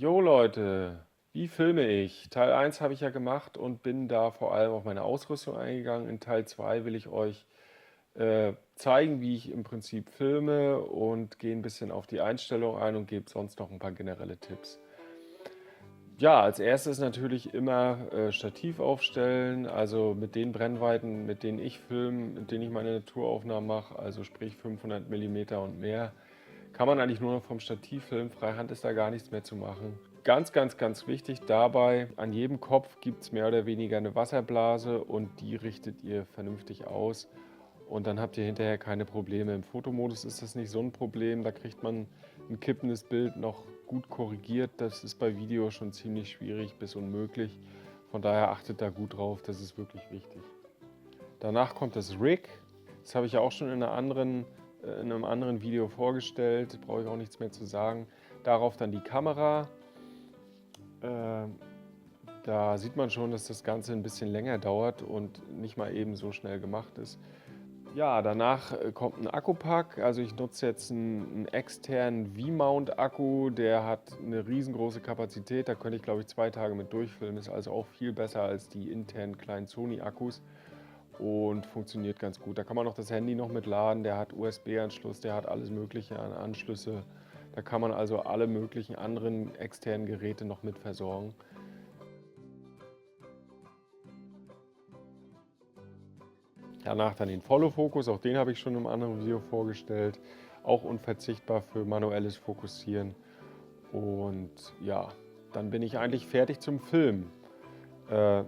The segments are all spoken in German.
Jo Leute, wie filme ich? Teil 1 habe ich ja gemacht und bin da vor allem auf meine Ausrüstung eingegangen. In Teil 2 will ich euch zeigen, wie ich im Prinzip filme und gehe ein bisschen auf die Einstellung ein und gebe sonst noch ein paar generelle Tipps. Ja, als erstes natürlich immer Stativ aufstellen, also mit den Brennweiten, mit denen ich filme, mit denen ich meine Naturaufnahmen mache, also sprich 500 Millimeter und mehr, kann man eigentlich nur noch vom Stativ filmen. Freihand ist da gar nichts mehr zu machen. Ganz, ganz, ganz wichtig dabei, an jedem Kopf gibt es mehr oder weniger eine Wasserblase und die richtet ihr vernünftig aus. Und dann habt ihr hinterher keine Probleme. Im Fotomodus ist das nicht so ein Problem. Da kriegt man ein kippendes Bild noch gut korrigiert. Das ist bei Video schon ziemlich schwierig bis unmöglich. Von daher achtet da gut drauf, das ist wirklich wichtig. Danach kommt das Rig. Das habe ich ja auch schon in einem anderen Video vorgestellt. Brauche ich auch nichts mehr zu sagen. Darauf dann die Kamera. Da sieht man schon, dass das Ganze ein bisschen länger dauert und nicht mal eben so schnell gemacht ist. Ja, danach kommt ein Akkupack. Also ich nutze jetzt einen externen V-Mount-Akku, der hat eine riesengroße Kapazität. Da könnte ich, glaube ich, 2 Tage mit durchfilmen. Ist also auch viel besser als die internen kleinen Sony-Akkus und funktioniert ganz gut. Da kann man auch das Handy noch mitladen. Der hat USB-Anschluss, der hat alles Mögliche an Anschlüsse. Da kann man also alle möglichen anderen externen Geräte noch mit versorgen. Danach dann den Follow-Fokus, auch den habe ich schon im anderen Video vorgestellt. Auch unverzichtbar für manuelles Fokussieren. Und ja, dann bin ich eigentlich fertig zum Filmen. Äh,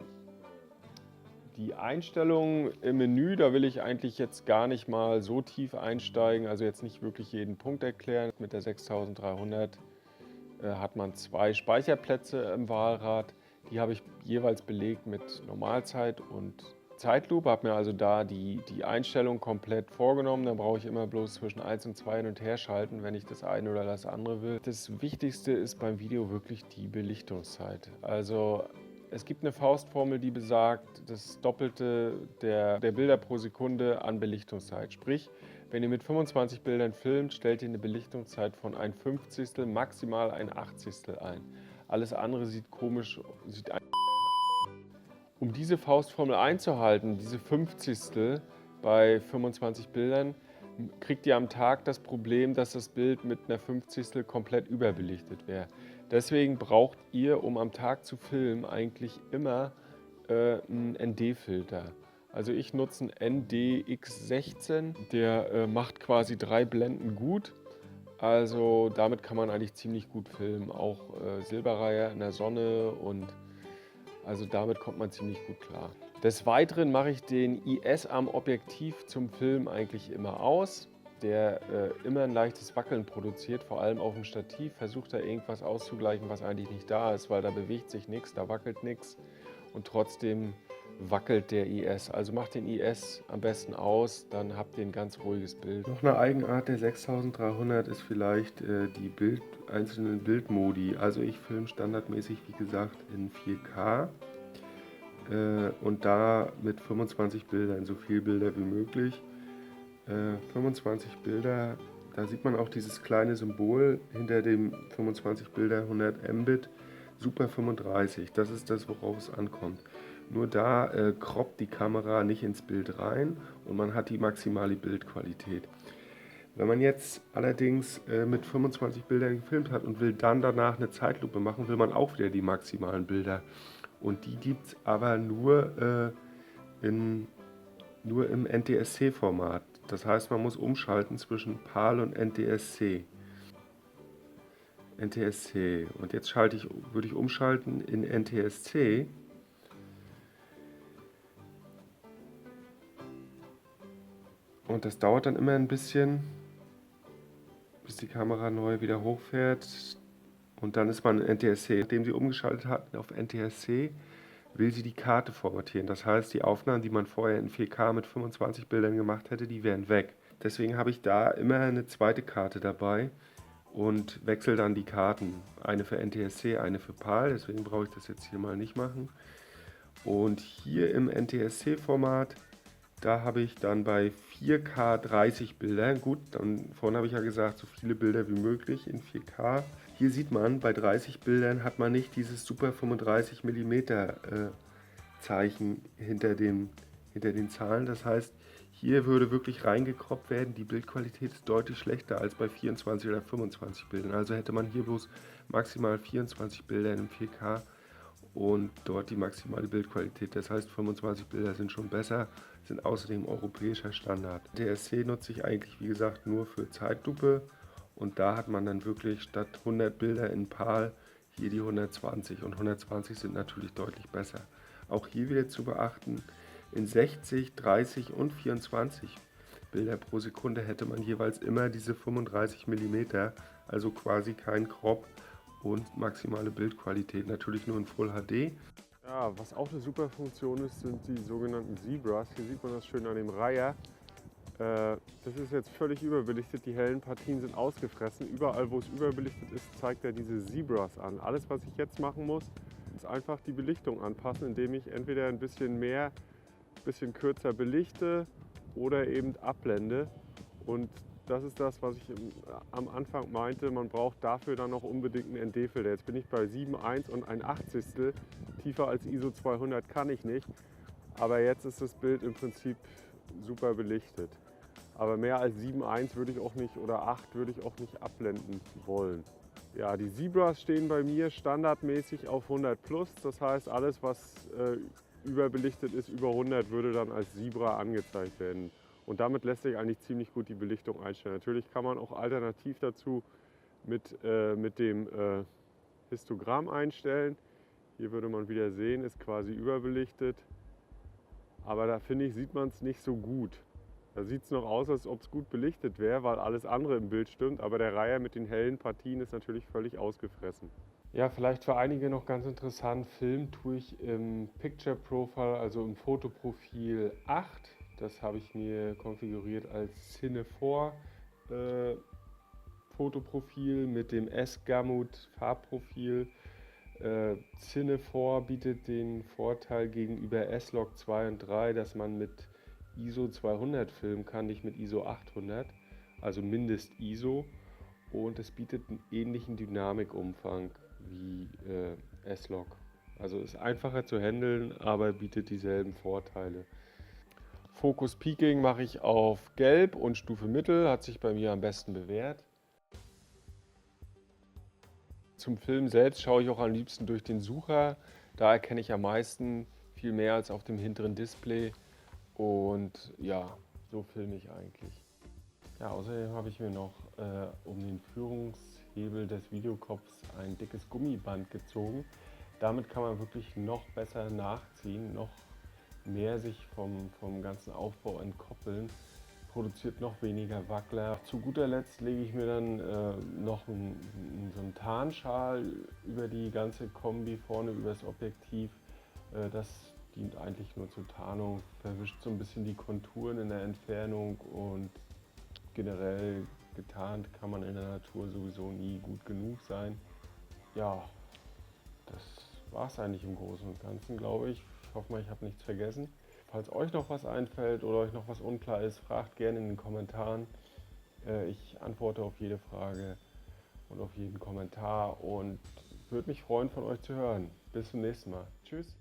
Die Einstellungen im Menü, da will ich eigentlich jetzt gar nicht mal so tief einsteigen, also jetzt nicht wirklich jeden Punkt erklären. Mit der 6300 hat man 2 Speicherplätze im Wahlrad. Die habe ich jeweils belegt mit Normalzeit und Zeitlupe, habe mir also da die Einstellung komplett vorgenommen. Dann brauche ich immer bloß zwischen 1 und 2 hin und her schalten, wenn ich das eine oder das andere will. Das Wichtigste ist beim Video wirklich die Belichtungszeit. Also es gibt eine Faustformel, die besagt, das Doppelte der Bilder pro Sekunde an Belichtungszeit. Sprich, wenn ihr mit 25 Bildern filmt, stellt ihr eine Belichtungszeit von 1/50, maximal 1/80 ein. Alles andere sieht komisch, um diese Faustformel einzuhalten, diese 50 bei 25 Bildern, kriegt ihr am Tag das Problem, dass das Bild mit einer 50 komplett überbelichtet wäre. Deswegen braucht ihr, um am Tag zu filmen, eigentlich immer einen ND-Filter. Also ich nutze einen ND-X16, der macht quasi 3 Blenden gut. Also damit kann man eigentlich ziemlich gut filmen, auch Silberreihe in der Sonne und also damit kommt man ziemlich gut klar. Des Weiteren mache ich den IS am Objektiv zum Film eigentlich immer aus, der immer ein leichtes Wackeln produziert, vor allem auf dem Stativ. Versucht da irgendwas auszugleichen, was eigentlich nicht da ist, weil da bewegt sich nichts, da wackelt nichts und trotzdem wackelt der IS. Also macht den IS am besten aus, dann habt ihr ein ganz ruhiges Bild. Noch eine Eigenart der 6300 ist vielleicht die einzelnen Bildmodi. Also ich filme standardmäßig, wie gesagt, in 4K und da mit 25 Bildern, so viele Bilder wie möglich. 25 Bilder, da sieht man auch dieses kleine Symbol hinter dem 25 Bilder 100 Mbit, Super 35, das ist das, worauf es ankommt. Nur da croppt die Kamera nicht ins Bild rein und man hat die maximale Bildqualität. Wenn man jetzt allerdings mit 25 Bildern gefilmt hat und will dann danach eine Zeitlupe machen, will man auch wieder die maximalen Bilder. Und die gibt es aber nur im NTSC-Format. Das heißt, man muss umschalten zwischen PAL und NTSC. NTSC. Und jetzt würde ich umschalten in NTSC. Und das dauert dann immer ein bisschen, bis die Kamera neu wieder hochfährt. Und dann ist man in NTSC. Nachdem sie umgeschaltet hat auf NTSC, will sie die Karte formatieren. Das heißt, die Aufnahmen, die man vorher in 4K mit 25 Bildern gemacht hätte, die wären weg. Deswegen habe ich da immer eine zweite Karte dabei und wechsle dann die Karten. Eine für NTSC, eine für PAL. Deswegen brauche ich das jetzt hier mal nicht machen. Und hier im NTSC-Format, da habe ich dann bei 4K 30 Bilder. Gut, dann vorhin habe ich ja gesagt, so viele Bilder wie möglich in 4K. Hier Hier sieht man, bei 30 Bildern hat man nicht dieses super 35 mm Zeichen hinter den Zahlen. Das heißt, hier würde wirklich reingekroppt werden. Die Bildqualität ist deutlich schlechter als bei 24 oder 25 Bildern. Also hätte man hier bloß maximal 24 Bilder in 4K und dort die maximale Bildqualität. Das heißt, 25 Bilder sind schon besser, sind außerdem europäischer Standard. DSC nutze ich eigentlich, wie gesagt, nur für Zeitlupe und da hat man dann wirklich statt 100 Bilder in PAL hier die 120 und 120 sind natürlich deutlich besser. Auch hier wieder zu beachten, in 60, 30 und 24 Bilder pro Sekunde hätte man jeweils immer diese 35 mm, also quasi kein Crop und maximale Bildqualität, natürlich nur in Full HD. Ja, was auch eine super Funktion ist, sind die sogenannten Zebras. Hier sieht man das schön an dem Reiher. Das ist jetzt völlig überbelichtet, die hellen Partien sind ausgefressen. Überall, wo es überbelichtet ist, zeigt er diese Zebras an. Alles, was ich jetzt machen muss, ist einfach die Belichtung anpassen, indem ich entweder ein bisschen mehr, ein bisschen kürzer belichte oder eben abblende. Und das ist das, was ich am Anfang meinte, man braucht dafür dann noch unbedingt einen ND-Filter. Jetzt bin ich bei 7,1 und ein Achtzigstel. Tiefer als ISO 200 kann ich nicht. Aber jetzt ist das Bild im Prinzip super belichtet. Aber mehr als 7,1 würde ich auch nicht oder 8 würde ich auch nicht abblenden wollen. Ja, die Zebras stehen bei mir standardmäßig auf 100 plus. Das heißt, alles was überbelichtet ist, über 100 würde dann als Zebra angezeigt werden. Und damit lässt sich eigentlich ziemlich gut die Belichtung einstellen. Natürlich kann man auch alternativ dazu mit dem Histogramm einstellen. Hier würde man wieder sehen, ist quasi überbelichtet. Aber da finde ich, sieht man es nicht so gut. Da sieht es noch aus, als ob es gut belichtet wäre, weil alles andere im Bild stimmt. Aber der Reiher mit den hellen Partien ist natürlich völlig ausgefressen. Ja, vielleicht für einige noch ganz interessant, Film tue ich im Picture Profile, also im Fotoprofil 8. Das habe ich mir konfiguriert als Cine 4 Fotoprofil mit dem S-Gamut Farbprofil. Cine 4 bietet den Vorteil gegenüber S-Log 2 und 3, dass man mit ISO 200 filmen kann, nicht mit ISO 800, also Mindest-ISO. Und es bietet einen ähnlichen Dynamikumfang wie S-Log. Also ist einfacher zu handeln, aber bietet dieselben Vorteile. Focus Peaking mache ich auf Gelb und Stufe Mittel, hat sich bei mir am besten bewährt. Zum Film selbst schaue ich auch am liebsten durch den Sucher. Da erkenne ich am meisten viel mehr als auf dem hinteren Display. Und ja, so filme ich eigentlich. Ja, außerdem habe ich mir noch um den Führungshebel des Videokopfs ein dickes Gummiband gezogen. Damit kann man wirklich noch besser nachziehen, noch mehr sich vom ganzen Aufbau entkoppeln, produziert noch weniger Wackler. Zu guter Letzt lege ich mir dann noch so einen Tarnschal über die ganze Kombi vorne über das Objektiv. Das dient eigentlich nur zur Tarnung, verwischt so ein bisschen die Konturen in der Entfernung und generell getarnt kann man in der Natur sowieso nie gut genug sein. Ja, das war es eigentlich im Großen und Ganzen, glaube ich. Ich hoffe mal, ich habe nichts vergessen. Falls euch noch was einfällt oder euch noch was unklar ist, fragt gerne in den Kommentaren. Ich antworte auf jede Frage und auf jeden Kommentar und würde mich freuen, von euch zu hören. Bis zum nächsten Mal. Tschüss.